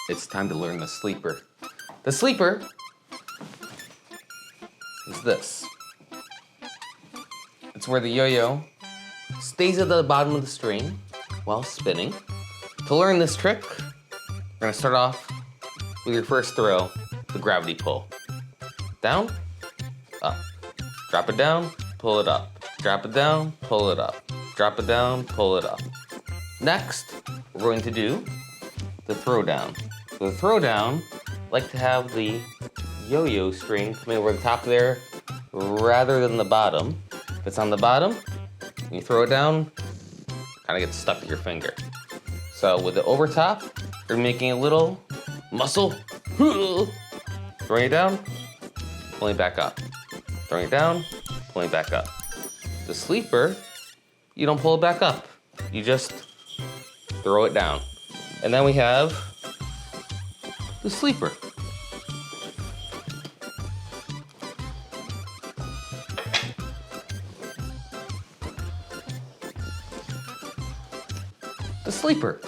It's time to learn the sleeper. The sleeper is this. It's where the yo-yo stays at the bottom of the string while spinning. To learn this trick, we're gonna start off with your first throw, the gravity pull. Down, up. Drop it down, pull it up. Drop it down, pull it up. Drop it down, pull it up. Next, we're going to do the throw down. For the throw down, I like to have the yo-yo string coming over the top there rather than the bottom. If it's on the bottom, and you throw it down, kind of gets stuck to your finger. So with the over top, you're making a little muscle. Throwing it down, pulling it back up. Throwing it down, pulling it back up. The sleeper, you don't pull it back up. You just throw it down. And then we have the sleeper. The sleeper.